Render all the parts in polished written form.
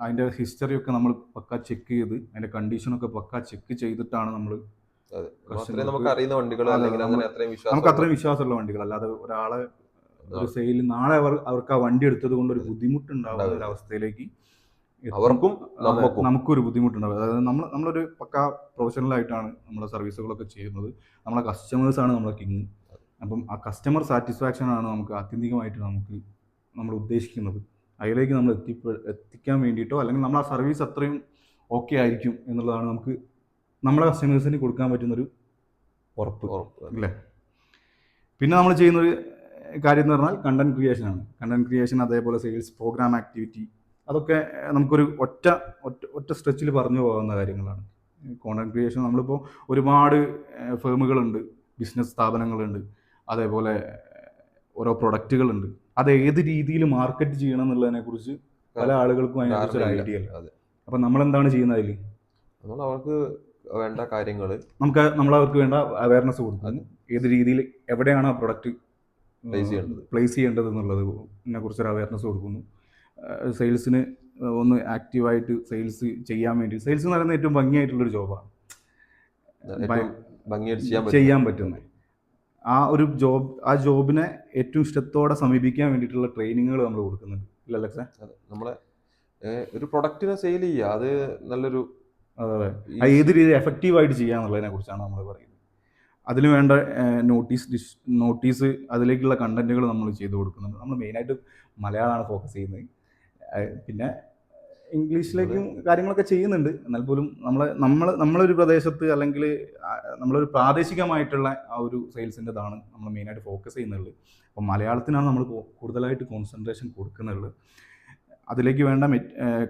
അതിൻ്റെ ഹിസ്റ്ററിയൊക്കെ നമ്മൾ പക്ക ചെക്ക് ചെയ്ത് അതിൻ്റെ കണ്ടീഷനൊക്കെ പക്ക ചെക്ക് ചെയ്തിട്ടാണ് നമ്മൾ നമുക്ക് അറിയുന്ന വണ്ടികൾ നമുക്ക് അത്രയും വിശ്വാസമുള്ള വണ്ടികൾ, അല്ലാതെ ഒരാളെ ഒരു സെയിൽ നാളെ അവർക്ക് ആ വണ്ടി എടുത്തത് കൊണ്ട് ഒരു ബുദ്ധിമുട്ടുണ്ടാവുന്ന ഒരു അവസ്ഥയിലേക്ക് അവർക്കും നമുക്കൊരു ബുദ്ധിമുട്ടുണ്ടാവും. അതായത് നമ്മളൊരു പക്ക പ്രൊഫഷണൽ ആയിട്ടാണ് നമ്മുടെ സർവീസുകളൊക്കെ ചെയ്യുന്നത്. നമ്മളെ കസ്റ്റമേഴ്സാണ് നമ്മളെ കിങ്. അപ്പം ആ കസ്റ്റമർ സാറ്റിസ്ഫാക്ഷൻ ആണ് നമുക്ക് ആത്യന്തികമായിട്ട് നമ്മൾ ഉദ്ദേശിക്കുന്നത്. അതിലേക്ക് നമ്മൾ എത്തിക്കാൻ വേണ്ടിയിട്ടോ അല്ലെങ്കിൽ നമ്മൾ ആ സർവീസ് അത്രയും ഓക്കെ ആയിരിക്കും എന്നുള്ളതാണ് നമുക്ക് നമ്മളെ കസ്റ്റമേഴ്സിന് കൊടുക്കാൻ പറ്റുന്നൊരു ഉറപ്പ് അല്ലേ. പിന്നെ നമ്മൾ ചെയ്യുന്നൊരു കാര്യം എന്ന് പറഞ്ഞാൽ കണ്ടന്റ് ക്രിയേഷനാണ്. കണ്ടന്റ് ക്രിയേഷൻ, അതേപോലെ സെയിൽസ് പ്രോഗ്രാം ആക്ടിവിറ്റി, അതൊക്കെ നമുക്കൊരു ഒറ്റ സ്ട്രെച്ചിൽ പറഞ്ഞു പോകുന്ന കാര്യങ്ങളാണ്. കോണ്ടന്റ് ക്രിയേഷൻ നമ്മളിപ്പോൾ ഒരുപാട് ഫേമുകളുണ്ട്, ബിസിനസ് സ്ഥാപനങ്ങളുണ്ട്, അതേപോലെ ഓരോ പ്രൊഡക്റ്റുകളുണ്ട്. അത് ഏത് രീതിയിൽ മാർക്കറ്റ് ചെയ്യണം എന്നുള്ളതിനെ കുറിച്ച് പല ആളുകൾക്കും അതിനെക്കുറിച്ചൊരു ഐഡിയ ഇല്ല. അപ്പം നമ്മളെന്താണ് ചെയ്യുന്നത്? അതിൽ അവർക്ക് വേണ്ട കാര്യങ്ങൾ നമ്മളവർക്ക് വേണ്ട അവയർനെസ് കൊടുക്കുന്നു. ഏത് രീതിയിൽ എവിടെയാണ് ആ പ്രൊഡക്റ്റ് പ്ലേസ് ചെയ്യേണ്ടത് എന്നുള്ളതിനെ കുറിച്ചൊരു അവയർനെസ് കൊടുക്കുന്നു. സെയിൽസിന് ഒന്ന് ആക്റ്റീവായിട്ട് സെയിൽസ് ചെയ്യാൻ വേണ്ടി, സെയിൽസ് എന്ന് പറയുന്നത് ഏറ്റവും ഭംഗിയായിട്ടുള്ളൊരു ജോബാണ്, ചെയ്യാൻ പറ്റുന്നത്. ആ ജോബിനെ ഏറ്റവും ഇഷ്ടത്തോടെ സമീപിക്കാൻ വേണ്ടിയിട്ടുള്ള ട്രെയിനിങ്ങുകൾ നമ്മൾ കൊടുക്കുന്നുണ്ട്. ഇല്ല അലക്സേ? നമ്മളെ ഒരു പ്രൊഡക്റ്റിനെ സെയിൽ ചെയ്യുക, അത് നല്ലൊരു ഏത് രീതിയിൽ എഫക്റ്റീവായിട്ട് ചെയ്യാന്നുള്ളതിനെ കുറിച്ചാണ് നമ്മൾ പറയുന്നത്. അതിന് വേണ്ട നോട്ടീസ് അതിലേക്കുള്ള കണ്ടന്റുകൾ നമ്മൾ ചെയ്തു കൊടുക്കുന്നുണ്ട്. നമ്മൾ മെയിനായിട്ട് മലയാളമാണ് ഫോക്കസ് ചെയ്യുന്നത്. പിന്നെ ഇംഗ്ലീഷിലേക്കും കാര്യങ്ങളൊക്കെ ചെയ്യുന്നുണ്ട്. എന്നാൽ പോലും നമ്മളൊരു പ്രദേശത്ത് അല്ലെങ്കിൽ നമ്മളൊരു പ്രാദേശികമായിട്ടുള്ള ആ ഒരു സെയിൽസിൻ്റെതാണ് നമ്മൾ മെയിനായിട്ട് ഫോക്കസ് ചെയ്യുന്നുള്ളത്. അപ്പോൾ മലയാളത്തിനാണ് നമ്മൾ കൂടുതലായിട്ട് കോൺസെൻട്രേഷൻ കൊടുക്കുന്നുള്ളത്. അതിലേക്ക് വേണ്ട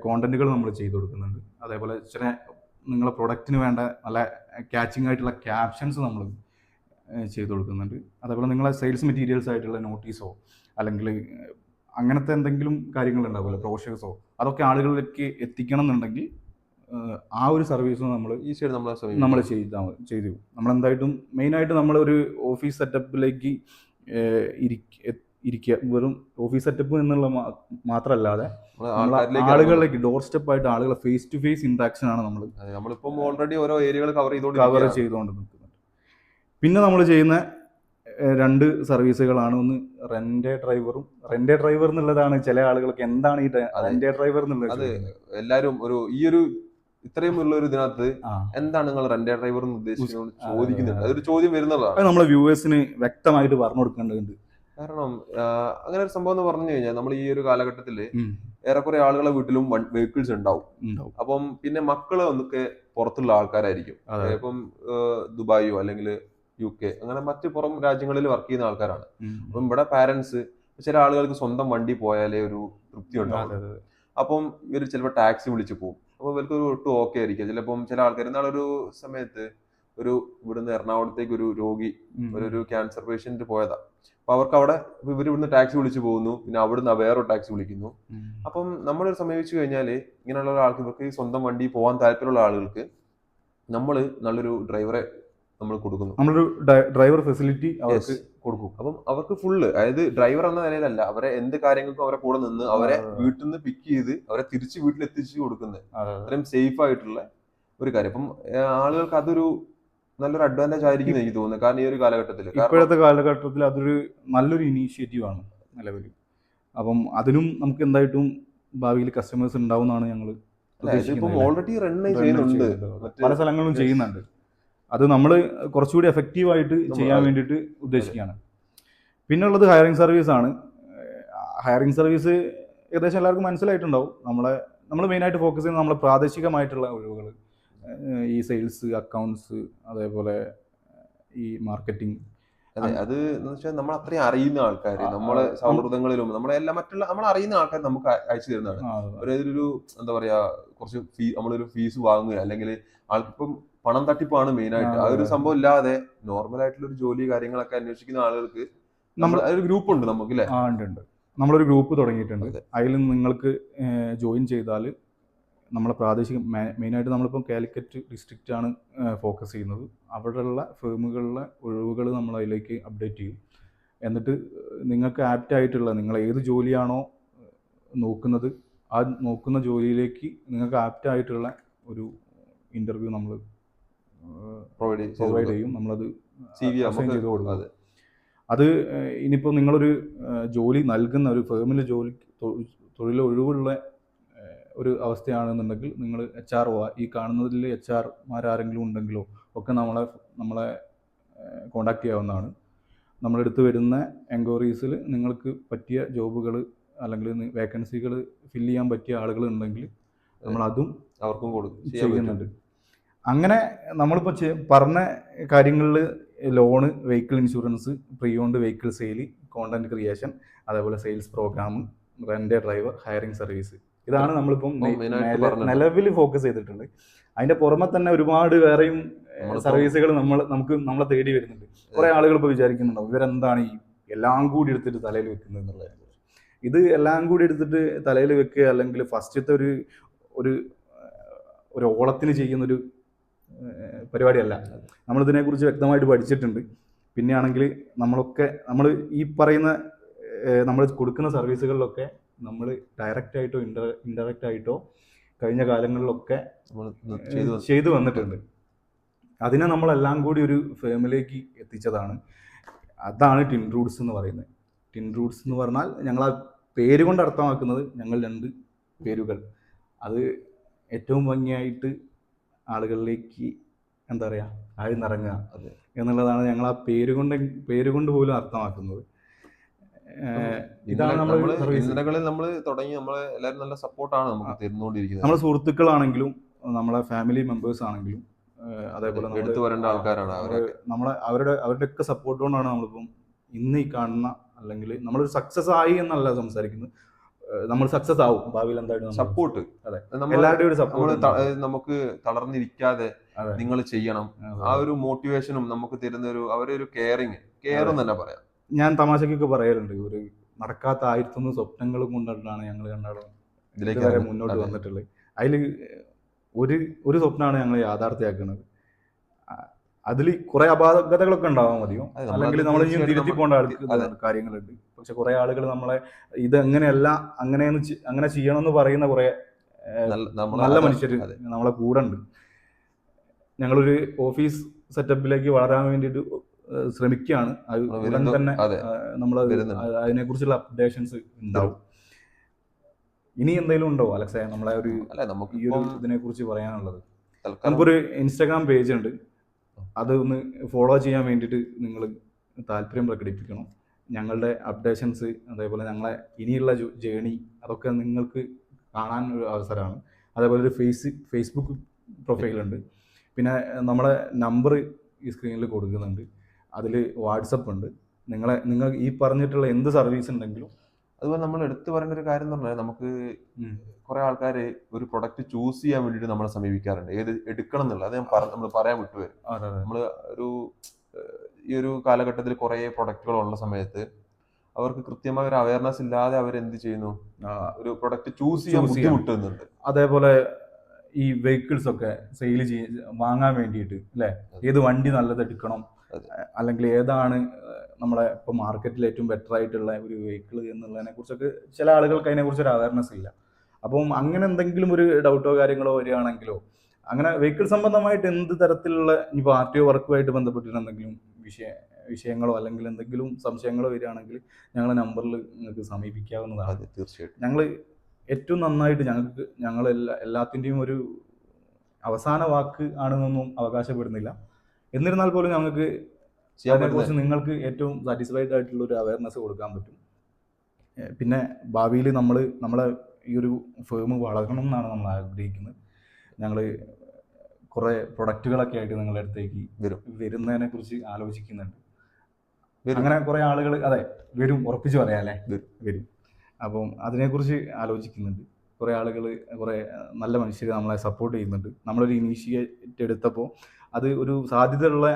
കോണ്ടന്റുകൾ നമ്മൾ ചെയ്തു കൊടുക്കുന്നുണ്ട്. അതേപോലെ ചില നിങ്ങളെ പ്രൊഡക്റ്റിന് വേണ്ട നല്ല ക്യാച്ചിങ് ആയിട്ടുള്ള ക്യാപ്ഷൻസ് നമ്മൾ ചെയ്തു കൊടുക്കുന്നുണ്ട്. അതേപോലെ നിങ്ങളെ സെയിൽസ് മെറ്റീരിയൽസ് ആയിട്ടുള്ള നോട്ടീസോ അല്ലെങ്കിൽ അങ്ങനത്തെ എന്തെങ്കിലും കാര്യങ്ങളുണ്ടാവുമല്ലോ, ബ്രോഷേഴ്സോ, അതൊക്കെ ആളുകളിലേക്ക് എത്തിക്കണം എന്നുണ്ടെങ്കിൽ ആ ഒരു സർവീസ് നമ്മൾ ചെയ്തു. നമ്മളെന്തായിട്ടും മെയിനായിട്ട് നമ്മളൊരു ഓഫീസ് സെറ്റപ്പിലേക്ക് ഇരിക്കുക, വെറും ഓഫീസ് സെറ്റപ്പ് എന്നുള്ള മാത്രമല്ലാതെ ആളുകളിലേക്ക് ഡോർ സ്റ്റെപ്പായിട്ട് ആളുകളെ ഫേസ് ടു ഫേസ് ഇന്ററാക്ഷൻ ആണ് നമ്മളിപ്പം ഓൾറെഡി ഓരോ ഏരിയകൾ കവർ ചെയ്തുകൊണ്ട് നിൽക്കുന്നുണ്ട്. പിന്നെ നമ്മൾ ചെയ്യുന്ന 2 സർവീസുകളാണ്. ഒന്ന് റെന്റ് ഡ്രൈവർ എന്നുള്ളതാണ് ചില ആളുകൾക്ക് എന്താണ് ഈ റെന്റ് ഡ്രൈവർ എന്നുള്ളത്. എല്ലാവരും ഈ ഒരു ഇത്രയും ഉള്ള ഒരു ഇതിനകത്ത് എന്താണ് നിങ്ങൾ റെന്റ് ഡ്രൈവർ എന്ന് ഉദ്ദേശിക്കുന്നത് ചോദിക്കുന്നുണ്ട്. അതൊരു ചോദ്യം വരുന്നതാണ്. അത് നമ്മളെ വ്യൂവേഴ്സിന് വ്യക്തമായിട്ട് പറഞ്ഞു കൊടുക്കേണ്ടതുണ്ട്. കാരണം അങ്ങനെ ഒരു സംഭവം എന്ന് പറഞ്ഞു കഴിഞ്ഞാൽ നമ്മൾ ഈ ഒരു കാലഘട്ടത്തില് ഏറെക്കുറെ ആളുകളെ വീട്ടിലും വെഹിക്കിൾസ് ഉണ്ടാവും. അപ്പം പിന്നെ മക്കള് ഒന്നൊക്കെ പുറത്തുള്ള ആൾക്കാരായിരിക്കും. ഇപ്പം ദുബായോ അല്ലെങ്കിൽ UK അങ്ങനെ മറ്റ് പുറം രാജ്യങ്ങളിൽ വർക്ക് ചെയ്യുന്ന ആൾക്കാരാണ്. അപ്പം ഇവിടെ പാരന്റ്സ്, ചില ആളുകൾക്ക് സ്വന്തം വണ്ടി പോയാലേ ഒരു തൃപ്തി ഉണ്ടാവും. അപ്പം ഇവർ ചിലപ്പോൾ ടാക്സി വിളിച്ച് പോകും. അപ്പോൾ ഇവർക്ക് ഒട്ടും ഓക്കെ ആയിരിക്കും. ചിലപ്പം ചില ആൾക്കാർ ഇന്നാളൊരു സമയത്ത് ഇവിടുന്ന് എറണാകുളത്തേക്ക് ഒരു രോഗി, ഒരു ക്യാൻസർ പേഷ്യന്റ് പോയതാ. അപ്പൊ അവർക്ക് അവിടെ ഇവർ ഇവിടുന്ന് ടാക്സി വിളിച്ചു പോകുന്നു, പിന്നെ അവിടുന്ന് വേറൊരു ടാക്സി വിളിക്കുന്നു. അപ്പം നമ്മളൊരു സമീപിച്ചു കഴിഞ്ഞാല് ഇങ്ങനെയുള്ള ആൾക്ക്, ഇവർക്ക് സ്വന്തം വണ്ടി പോകാൻ താല്പര്യമുള്ള ആളുകൾക്ക് നമ്മൾ നല്ലൊരു ഡ്രൈവറെ നമ്മൾ കൊടുക്കുന്നു. നമ്മളൊരു ഡ്രൈവർ ഫെസിലിറ്റി അവർക്ക് കൊടുക്കും. അപ്പം അവർക്ക് ഫുള്ള്, അതായത് ഡ്രൈവർ എന്ന നിലയിലല്ല, അവരെ എന്ത് കാര്യങ്ങൾക്കും അവരെ കൂടെ നിന്ന് അവരെ വീട്ടിൽ നിന്ന് പിക്ക് ചെയ്ത് അവരെ തിരിച്ച് വീട്ടിൽ എത്തിച്ചു കൊടുക്കുന്നത് അത്രയും സേഫ് ആയിട്ടുള്ള ഒരു കാര്യം. അപ്പം ആളുകൾക്ക് അതൊരു നല്ലൊരു അഡ്വാൻറ്റേജ് ആയിരിക്കും എനിക്ക് തോന്നുന്നത്. കാരണം ഈ ഒരു ഇപ്പോഴത്തെ കാലഘട്ടത്തിൽ അതൊരു നല്ലൊരു ഇനീഷ്യേറ്റീവ് ആണ് നിലവിൽ. അപ്പം അതിനും നമുക്ക് എന്തായിട്ടും ഭാവിയിൽ കസ്റ്റമേഴ്സ് ഉണ്ടാവുന്നതാണ് ഞങ്ങൾ ഓൾറെഡി റൺ ചെയ്യുന്നുണ്ട്, പല സ്ഥലങ്ങളിലും ചെയ്യുന്നുണ്ട്. അത് നമ്മൾ കുറച്ചുകൂടി എഫക്റ്റീവായിട്ട് ചെയ്യാൻ വേണ്ടിയിട്ട് ഉദ്ദേശിക്കുകയാണ്. പിന്നെ ഉള്ളത് ഹയറിംഗ് സർവീസ് ആണ്. ഹയറിംഗ് സർവീസ് ഏകദേശം എല്ലാവർക്കും മനസ്സിലായിട്ടുണ്ടാവും. നമ്മൾ മെയിനായിട്ട് ഫോക്കസ് ചെയ്യുന്നത് നമ്മളെ പ്രാദേശികമായിട്ടുള്ള ഒഴിവുകൾ, ഈ സെയിൽസ്, അക്കൗണ്ട്സ്, അതേപോലെ ഈ മാർക്കറ്റിംഗ്. അത് എന്ന് വെച്ചാൽ നമ്മൾ അത്രയും അറിയുന്ന ആൾക്കാർ, നമ്മളെ സൗഹൃദങ്ങളിലും നമ്മൾ അറിയുന്ന ആൾക്കാർ നമുക്ക് അയച്ചു തരുന്നതാണ്. ഒരു എന്താ പറയാ, കുറച്ച് നമ്മളൊരു ഫീസ് വാങ്ങുക, അല്ലെങ്കിൽ ആൾക്കിപ്പം പണം തട്ടിപ്പാണ് മെയിനായിട്ട്. ആ ഒരു സംഭവം ഇല്ലാതെ നോർമൽ ആയിട്ടുള്ള ഒരു ജോലി കാര്യങ്ങളൊക്കെ അന്വേഷിക്കുന്ന ആളുകൾക്ക് ഒരു ഗ്രൂപ്പ് ഉണ്ട് നമുക്ക്, അല്ലേ? ഉണ്ട്. നമ്മളൊരു ഗ്രൂപ്പ് തുടങ്ങിയിട്ടുണ്ട്. അതിൽ നിങ്ങൾക്ക് ജോയിൻ ചെയ്താൽ നമ്മളെ പ്രാദേശിക മെയിനായിട്ട് നമ്മളിപ്പം കാലിക്കറ്റ് ഡിസ്ട്രിക്റ്റ് ആണ് ഫോക്കസ് ചെയ്യുന്നത്. അവിടെയുള്ള ഫേമുകളിലെ ഒഴിവുകൾ നമ്മൾ അതിലേക്ക് അപ്ഡേറ്റ് ചെയ്യും. എന്നിട്ട് നിങ്ങൾക്ക് ആപ്റ്റ് ആയിട്ടുള്ള, നിങ്ങൾ ഏത് ജോലിയാണോ നോക്കുന്നത് ആ നോക്കുന്ന ജോലിയിലേക്ക് നിങ്ങൾക്ക് ആപ്റ്റായിട്ടുള്ള ഒരു ഇൻ്റർവ്യൂ നമ്മൾ പ്രൊവൈഡ് ചെയ്യും. നമ്മളത് അസൈൻ ചെയ്ത് കൊടുക്കും. അത് ഇനിയിപ്പോൾ നിങ്ങളൊരു ജോലി നൽകുന്ന ഒരു ഫേമിൽ തൊഴിലൊഴിവുള്ള ഒരു അവസ്ഥയാണെന്നുണ്ടെങ്കിൽ നിങ്ങൾ HR ഈ കാണുന്നതിൽ HR-മാരാരെങ്കിലും ഉണ്ടെങ്കിലോ ഒക്കെ നമ്മളെ കോണ്ടാക്ട് ചെയ്യാവുന്നതാണ്. നമ്മളെടുത്ത് വരുന്ന എൻക്വയറീസിൽ നിങ്ങൾക്ക് പറ്റിയ ജോബുകൾ അല്ലെങ്കിൽ വേക്കൻസികൾ ഫില്ല് ചെയ്യാൻ പറ്റിയ ആളുകൾ ഉണ്ടെങ്കിൽ നമ്മളതും അവർക്കും ചെയ്യുന്നുണ്ട്. അങ്ങനെ നമ്മളിപ്പോൾ പറഞ്ഞ കാര്യങ്ങളിൽ loan, vehicle insurance, pre owned vehicle sale, content creation, അതേപോലെ sales program, rent driver, hiring service, ഇതാണ് നമ്മളിപ്പം നിലവിൽ ഫോക്കസ് ചെയ്തിട്ടുണ്ട്. അതിന്റെ പുറമെ തന്നെ ഒരുപാട് വേറെയും സർവീസുകൾ നമ്മളെ തേടി വരുന്നുണ്ട്. കുറെ ആളുകൾ ഇപ്പോൾ വിചാരിക്കുന്നുണ്ടാവും ഇവരെന്താണ് ഈ എല്ലാം കൂടി എടുത്തിട്ട് തലയിൽ വെക്കുന്നത് എന്നുള്ളത്. ഇത് എല്ലാം കൂടി എടുത്തിട്ട് തലയിൽ വെക്കുക അല്ലെങ്കിൽ ഫസ്റ്റത്തെ ഒരു ഓളത്തിന് ചെയ്യുന്നൊരു പരിപാടിയല്ല. നമ്മളിതിനെക്കുറിച്ച് വ്യക്തമായിട്ട് പഠിച്ചിട്ടുണ്ട്. പിന്നെയാണെങ്കിൽ നമ്മൾ ഈ പറയുന്ന നമ്മൾ കൊടുക്കുന്ന സർവീസുകളിലൊക്കെ നമ്മൾ ഡയറക്റ്റ് ആയിട്ടോ ഇൻഡയറക്റ്റ് ആയിട്ടോ കഴിഞ്ഞ കാലങ്ങളിലൊക്കെ ചെയ്തു വന്നിട്ടുണ്ട്. അതിനെ നമ്മളെല്ലാം കൂടി ഒരു ഫേമിലേക്ക് എത്തിച്ചതാണ്. അതാണ് ടിൻ റൂട്ട്സ് എന്ന് പറയുന്നത്. ടിൻ റൂട്ട്സ് എന്ന് പറഞ്ഞാൽ ഞങ്ങൾ ആ പേര് കൊണ്ട് അർത്ഥമാക്കുന്നത് ഞങ്ങൾ 2 പേരുകൾ. അത് ഏറ്റവും ഭംഗിയായിട്ട് ആളുകളിലേക്ക് എന്താ പറയുക ആഴ്ന്നിറങ്ങുക എന്നുള്ളതാണ് ഞങ്ങൾ ആ പേര് കൊണ്ട് പോലും അർത്ഥമാക്കുന്നത്. ഇതാണ് നമ്മൾ തുടങ്ങി നമ്മളെ എല്ലാവരും നല്ല സപ്പോർട്ടാണ് നമുക്ക് തരുന്നുകൊണ്ടിരിക്കുന്നത്. നമ്മളെ സുഹൃത്തുക്കളാണെങ്കിലും നമ്മളെ ഫാമിലി മെമ്പേഴ്സ് ആണെങ്കിലും അതേപോലെ എടുത്തു വരേണ്ട ആൾക്കാരാണ് അവരുടെയൊക്കെ സപ്പോർട്ട് കൊണ്ടാണ് നമ്മളിപ്പം ഇന്ന് ഈ കാണുന്ന, അല്ലെങ്കിൽ നമ്മളൊരു സക്സസ് ആയി എന്നല്ല സംസാരിക്കുന്നത്, നമ്മൾ സക്സസ് ആവും ഭാവിയിൽ എന്തായാലും. സപ്പോർട്ട്, എല്ലാവരുടെയും ഒരു സപ്പോർട്ട്, നമുക്ക് തളർന്നിരിക്കാതെ നിങ്ങൾ ചെയ്യണം, ആ ഒരു മോട്ടിവേഷനും നമുക്ക് തരുന്ന അവരൊരു കെയറും തന്നെ പറയാം. ഞാൻ തമാശക്കൊക്കെ പറയലുണ്ട്, ഒരു നടക്കാത്ത 1001 സ്വപ്നങ്ങളും കൊണ്ടിട്ടാണ് ഞങ്ങൾ ഇതിലേക്ക് മുന്നോട്ട് വന്നിട്ടുള്ളത്. അതിൽ ഒരു സ്വപ്നമാണ് ഞങ്ങൾ യാഥാർത്ഥ്യമാക്കുന്നത്. അതിൽ കുറെ അപാകതകളൊക്കെ ഉണ്ടാവാൻ മതിയോ, അല്ലെങ്കിൽ നമ്മൾ ഇനിയും തിരുത്തി പോകേണ്ട കാര്യങ്ങളുണ്ട്. പക്ഷെ കുറെ ആളുകൾ നമ്മളെ ഇത് എങ്ങനെയല്ല അങ്ങനെ ചെയ്യണമെന്ന് പറയുന്ന കുറെ നല്ല മനുഷ്യർ നമ്മളെ കൂടെ ഉണ്ട്. ഞങ്ങളൊരു ഓഫീസ് സെറ്റപ്പിലേക്ക് വളരാൻ വേണ്ടിയിട്ട് ശ്രമിക്കുകയാണ്. അത് ഉടൻ തന്നെ നമ്മൾ അതിനെക്കുറിച്ചുള്ള അപ്ഡേഷൻസ് ഉണ്ടാവും. ഇനി എന്തെങ്കിലും ഉണ്ടോ അലക്സേ നമ്മളെ ഈ ഒരു ഇതിനെ കുറിച്ച് പറയാനുള്ളത്? നമുക്കൊരു ഇൻസ്റ്റാഗ്രാം പേജ് ഉണ്ട്, അത് ഒന്ന് ഫോളോ ചെയ്യാൻ വേണ്ടിയിട്ട് നിങ്ങൾ താല്പര്യം പ്രകടിപ്പിക്കണം. ഞങ്ങളുടെ അപ്ഡേഷൻസ്, അതേപോലെ ഞങ്ങളെ ഇനിയുള്ള ജേണി, അതൊക്കെ നിങ്ങൾക്ക് കാണാൻ ഒരു അവസരമാണ്. അതേപോലെ ഒരു ഫേസ്ബുക്ക് പ്രൊഫൈലുണ്ട്. പിന്നെ നമ്മളെ നമ്പർ ഈ സ്ക്രീനിൽ കൊടുക്കുന്നുണ്ട്. അതിൽ വാട്സപ്പ് ഉണ്ട്. നിങ്ങൾ ഈ പറഞ്ഞിട്ടുള്ള എന്ത് സർവീസ് ഉണ്ടെങ്കിലും. അതുപോലെ നമ്മൾ എടുത്തു പറയേണ്ട ഒരു കാര്യം എന്ന് പറഞ്ഞാൽ, നമുക്ക് കുറെ ആൾക്കാർ ഒരു പ്രൊഡക്റ്റ് ചൂസ് ചെയ്യാൻ വേണ്ടിയിട്ട് നമ്മളെ സമീപിക്കാറുണ്ട്, ഏത് എടുക്കണം എന്നുള്ളത്. അത് നമ്മൾ പറയാൻ വിട്ടുവരും. നമ്മൾ ഈ ഒരു കാലഘട്ടത്തിൽ കുറെ പ്രൊഡക്റ്റുകൾ ഉള്ള സമയത്ത് അവർക്ക് കൃത്യമായ ഒരു അവയർനെസ് ഇല്ലാതെ അവരെന്ത് ചെയ്യുന്നു, ഒരു പ്രൊഡക്റ്റ് ചൂസ് ചെയ്യാൻ ബുദ്ധിമുട്ടുന്നുണ്ട്. അതേപോലെ ഈ വെഹിക്കിൾസ് ഒക്കെ സെയിൽ വാങ്ങാൻ വേണ്ടിയിട്ട് അല്ലേ, ഏത് വണ്ടി നല്ലത് എടുക്കണം, അല്ലെങ്കിൽ ഏതാണ് നമ്മളെ ഇപ്പോൾ മാർക്കറ്റിൽ ഏറ്റവും ബെറ്റർ ആയിട്ടുള്ള ഒരു വെഹിക്കിൾ എന്നുള്ളതിനെ കുറിച്ചൊക്കെ ചില ആളുകൾക്ക് അതിനെക്കുറിച്ചൊരു അവയർനെസ് ഇല്ല. അപ്പം അങ്ങനെ എന്തെങ്കിലും ഒരു ഡൗട്ടോ കാര്യങ്ങളോ വരികയാണെങ്കിലോ, അങ്ങനെ വെഹിക്കിൾ സംബന്ധമായിട്ട് എന്ത് തരത്തിലുള്ള ഇപ്പോൾ RTO വർക്കുമായിട്ട് ബന്ധപ്പെട്ടിട്ട് എന്തെങ്കിലും വിഷയങ്ങളോ അല്ലെങ്കിൽ എന്തെങ്കിലും സംശയങ്ങളോ വരികയാണെങ്കിൽ ഞങ്ങളുടെ നമ്പറിൽ നിങ്ങൾക്ക് സമീപിക്കാവുന്നതാണ്. തീർച്ചയായിട്ടും ഞങ്ങൾ ഏറ്റവും നന്നായിട്ട് ഞങ്ങൾ എല്ലാത്തിൻ്റെയും ഒരു അവസാന വാക്ക് ആണെന്നൊന്നും അവകാശപ്പെടുന്നില്ല. എന്നിരുന്നാൽ പോലും ഞങ്ങൾക്ക് അതിനെക്കുറിച്ച് നിങ്ങൾക്ക് ഏറ്റവും സാറ്റിസ്ഫൈഡ് ആയിട്ടുള്ള ഒരു അവയർനെസ് കൊടുക്കാൻ പറ്റും. പിന്നെ ഭാവിയിൽ നമ്മളെ ഈ ഒരു ഫേം വളരണം എന്നാണ് നമ്മൾ ആഗ്രഹിക്കുന്നത്. ഞങ്ങൾ കുറേ പ്രൊഡക്റ്റുകളൊക്കെ ആയിട്ട് നിങ്ങളുടെ അടുത്തേക്ക് വരുന്നതിനെ കുറിച്ച് ആലോചിക്കുന്നുണ്ട്. അങ്ങനെ കുറേ ആളുകൾ വരും, ഉറപ്പിച്ച് പറയാം അല്ലേ, വരും. അപ്പം അതിനെക്കുറിച്ച് ആലോചിക്കുന്നുണ്ട്. കുറേ ആളുകൾ, കുറേ നല്ല മനുഷ്യർ നമ്മളെ സപ്പോർട്ട് ചെയ്യുന്നുണ്ട്. നമ്മളൊരു ഇനീഷ്യേറ്റ് എടുത്തപ്പോൾ അത് ഒരു സാധ്യതയുള്ള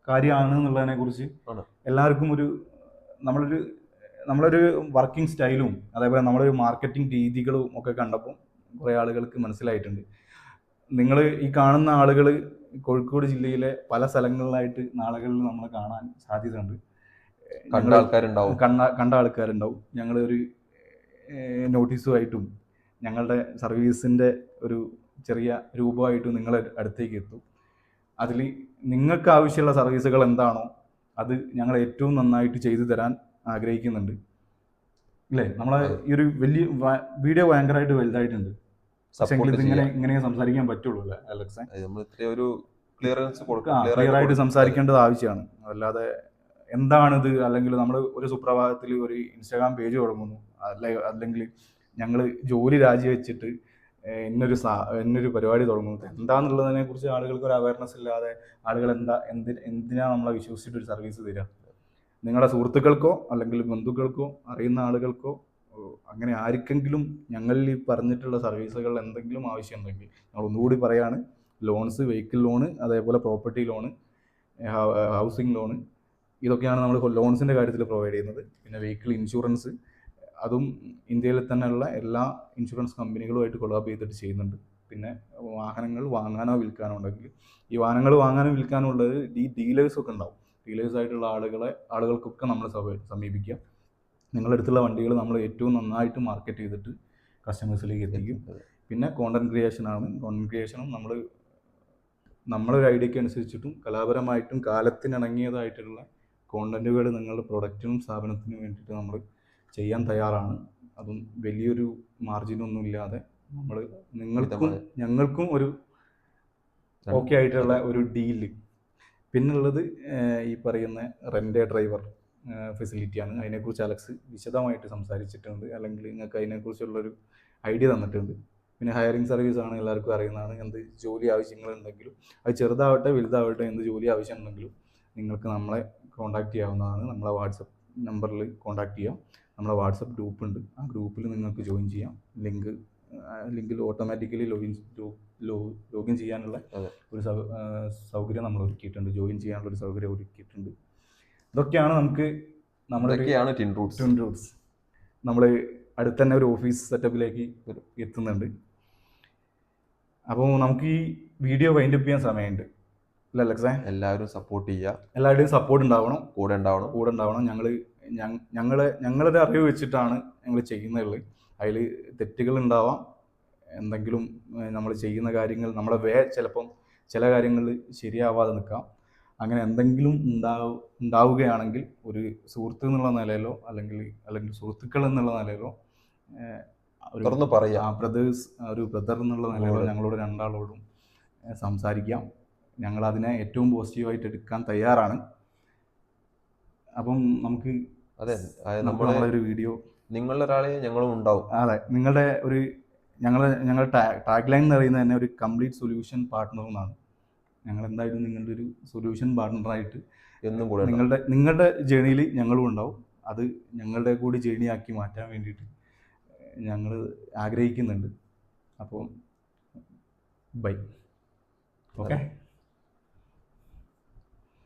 കാര്യമാണ് എന്നുള്ളതിനെ കുറിച്ച് എല്ലാവർക്കും നമ്മളൊരു വർക്കിംഗ് സ്റ്റൈലും അതേപോലെ നമ്മളൊരു മാർക്കറ്റിംഗ് രീതികളും ഒക്കെ കണ്ടപ്പോൾ കുറേ ആളുകൾക്ക് മനസ്സിലായിട്ടുണ്ട്. നിങ്ങൾ ഈ കാണുന്ന ആളുകൾ കോഴിക്കോട് ജില്ലയിലെ പല സ്ഥലങ്ങളിലായിട്ട് നാളുകളിൽ നമ്മളെ കാണാൻ സാധ്യതയുണ്ട്. കണ്ട ആൾക്കാരുണ്ടാവും. ഞങ്ങളൊരു നോട്ടീസുമായിട്ടും ഞങ്ങളുടെ സർവീസിൻ്റെ ഒരു ചെറിയ രൂപമായിട്ട് നിങ്ങളെ അടുത്തേക്ക് എത്തും. അതിൽ നിങ്ങൾക്ക് ആവശ്യമുള്ള സർവീസുകൾ എന്താണോ അത് ഞങ്ങൾ ഏറ്റവും നന്നായിട്ട് ചെയ്തു തരാൻ ആഗ്രഹിക്കുന്നുണ്ട്. ഇല്ലേ, നമ്മളെ ഈ ഒരു വലിയ വീഡിയോ ഭയങ്കരമായിട്ട് വലുതായിട്ടുണ്ട്. പക്ഷേ ഇങ്ങനെ സംസാരിക്കാൻ പറ്റുള്ളൂ അല്ലേ അലക്സേ? ക്ലിയർ ആയിട്ട് സംസാരിക്കേണ്ടത് ആവശ്യമാണ്. അല്ലാതെ എന്താണിത്, അല്ലെങ്കിൽ നമ്മൾ ഒരു സുപ്രഭാതത്തിൽ ഒരു ഇൻസ്റ്റാഗ്രാം പേജ് തുടങ്ങുന്നു, അല്ലെങ്കിൽ ഞങ്ങൾ ജോലി രാജിവെച്ചിട്ട് എന്നൊരു പരിപാടി തുടങ്ങുന്നത് എന്താണെന്നുള്ളതിനെ കുറിച്ച് ആളുകൾക്ക് ഒരു അവയർനെസ് ഇല്ലാതെ ആളുകൾ എന്തിനാണ് നമ്മളെ വിശ്വസിച്ചിട്ട് ഒരു സർവീസ് തരിക? നിങ്ങളുടെ സുഹൃത്തുക്കൾക്കോ അല്ലെങ്കിൽ ബന്ധുക്കൾക്കോ അറിയുന്ന ആളുകൾക്കോ അങ്ങനെ ആർക്കെങ്കിലും ഞങ്ങളിൽ ഈ പറഞ്ഞിട്ടുള്ള സർവീസുകൾ എന്തെങ്കിലും ആവശ്യമുണ്ടെങ്കിൽ ഞങ്ങൾ ഒന്നുകൂടി പറയാണ്, ലോൺസ്, വെഹിക്കിൾ ലോണ്, അതേപോലെ പ്രോപ്പർട്ടി ലോണ്, ഹൗസിംഗ് ലോണ്, ഇതൊക്കെയാണ് നമ്മൾ ലോൺസിൻ്റെ കാര്യത്തിൽ പ്രൊവൈഡ് ചെയ്യുന്നത്. പിന്നെ വെഹിക്കിൾ ഇൻഷുറൻസ്, അതും ഇന്ത്യയിൽ തന്നെയുള്ള എല്ലാ ഇൻഷുറൻസ് കമ്പനികളുമായിട്ട് കൊളാബ് ചെയ്തിട്ട് ചെയ്യുന്നുണ്ട്. പിന്നെ വാഹനങ്ങൾ വാങ്ങാനോ വിൽക്കാനോ ഉണ്ടെങ്കിൽ ഈ വാഹനങ്ങൾ വാങ്ങാനോ വിൽക്കാനോ ഉള്ളത് ഈ ഡീലേഴ്സൊക്കെ ഉണ്ടാവും. ഡീലേഴ്സായിട്ടുള്ള ആളുകൾക്കൊക്കെ നമ്മൾ സമീപിക്കുക. നിങ്ങളുടെ അടുത്തുള്ള വണ്ടികൾ നമ്മൾ ഏറ്റവും നന്നായിട്ട് മാർക്കറ്റ് ചെയ്തിട്ട് കസ്റ്റമേഴ്സിലേക്ക് എത്തിക്കും. പിന്നെ കോണ്ടന്റ് ക്രിയേഷനാണ്. കോണ്ടന്റ് ക്രിയേഷനും നമ്മളൊരു ഐഡിയക്ക് അനുസരിച്ചിട്ടും കലാപരമായിട്ടും കാലത്തിനിണങ്ങിയതായിട്ടുള്ള കോണ്ടന്റുകൾ നിങ്ങളുടെ പ്രൊഡക്റ്റിനും സ്ഥാപനത്തിനും വേണ്ടിയിട്ട് നമ്മൾ ചെയ്യാൻ തയ്യാറാണ്. അതും വലിയൊരു മാർജിനൊന്നും ഇല്ലാതെ നമ്മൾ ഞങ്ങൾക്കും ഒരു ഓക്കെ ആയിട്ടുള്ള ഒരു ഡീല്. പിന്നുള്ളത് ഈ പറയുന്ന റെൻ്റ് ഡ്രൈവർ ഫെസിലിറ്റിയാണ്. അതിനെക്കുറിച്ച് അലക്സ് വിശദമായിട്ട് സംസാരിച്ചിട്ടുണ്ട്, അല്ലെങ്കിൽ നിങ്ങൾക്ക് അതിനെക്കുറിച്ചുള്ളൊരു ഐഡിയ തന്നിട്ടുണ്ട്. പിന്നെ ഹയറിംഗ് സർവീസാണ്, എല്ലാവർക്കും അറിയുന്നതാണ്. എന്ത് ജോലി ആവശ്യങ്ങളുണ്ടെങ്കിലും അത് ചെറുതാവട്ടെ വലുതാവട്ടെ, എന്ത് ജോലി ആവശ്യമുണ്ടെങ്കിലും നിങ്ങൾക്ക് നമ്മളെ കോൺടാക്ട് ചെയ്യാവുന്നതാണ്. നമ്മളെ വാട്സപ്പ് നമ്പറിൽ കോൺടാക്ട് ചെയ്യാം. നമ്മളെ വാട്സപ്പ് ഗ്രൂപ്പ് ഉണ്ട്, ആ ഗ്രൂപ്പിൽ നിങ്ങൾക്ക് ജോയിൻ ചെയ്യാം. ലിങ്കിൽ ഓട്ടോമാറ്റിക്കലി ലോഗിൻ ചെയ്യാനുള്ള ഒരു സൗകര്യം നമ്മൾ ഒരുക്കിയിട്ടുണ്ട്, ജോയിൻ ചെയ്യാനുള്ള ഒരു സൗകര്യം ഒരുക്കിയിട്ടുണ്ട്. ഇതൊക്കെയാണ് നമ്മുടെ ട്വിൻ റൂട്ട്സ്. നമ്മൾ അടുത്ത് തന്നെ ഒരു ഓഫീസ് സെറ്റപ്പിലേക്ക് എത്തുന്നുണ്ട്. അപ്പോൾ നമുക്ക് ഈ വീഡിയോ വൈൻഡപ്പ് ചെയ്യാൻ സമയമുണ്ട് അല്ലേ അലക്സേ? എല്ലാവരും സപ്പോർട്ട് ചെയ്യുക, എല്ലാവരുടെയും സപ്പോർട്ട് ഉണ്ടാവണം, കൂടെ ഉണ്ടാവണം. ഞങ്ങളുടെ അറിവ് വെച്ചിട്ടാണ് ഞങ്ങൾ ചെയ്യുന്നത്. അതിൽ തെറ്റുകൾ ഉണ്ടാവാം, എന്തെങ്കിലും നമ്മൾ ചെയ്യുന്ന കാര്യങ്ങൾ നമ്മുടെ ചിലപ്പം ചില കാര്യങ്ങൾ ശരിയാവാതെ നിൽക്കാം. അങ്ങനെ എന്തെങ്കിലും ഉണ്ടാവുകയാണെങ്കിൽ ഒരു സുഹൃത്ത് എന്നുള്ള നിലയിലോ അല്ലെങ്കിൽ സുഹൃത്തുക്കൾ എന്നുള്ള നിലയിലോ തുറന്ന് പറയാം. ഒരു ബ്രദർ എന്നുള്ള നിലയിലോ ഞങ്ങളോട് രണ്ടാളോടും സംസാരിക്കാം. ഞങ്ങളതിനെ ഏറ്റവും പോസിറ്റീവായിട്ട് എടുക്കാൻ തയ്യാറാണ്. അപ്പം നമുക്ക് നമ്മളൊരു വീഡിയോ, നിങ്ങളൊരാളെ ഞങ്ങളും ഉണ്ടാവും. അതെ, ഞങ്ങളുടെ ടാഗ് ലൈൻ എന്ന് പറയുന്നത് തന്നെ ഒരു കംപ്ലീറ്റ് സൊല്യൂഷൻ പാർട്ട്ണർ എന്നാണ്. ഞങ്ങൾ എന്തായാലും നിങ്ങളുടെ ഒരു സൊല്യൂഷൻ പാർട്ട്ണറായിട്ട് എന്നും കൂടെ നിങ്ങളുടെ ജേണിയിൽ ഞങ്ങളും ഉണ്ടാവും. അത് ഞങ്ങളുടെ കൂടി ജേണിയാക്കി മാറ്റാൻ വേണ്ടിയിട്ട് ഞങ്ങൾ ആഗ്രഹിക്കുന്നുണ്ട്. അപ്പോൾ ബൈ. ഓക്കെ.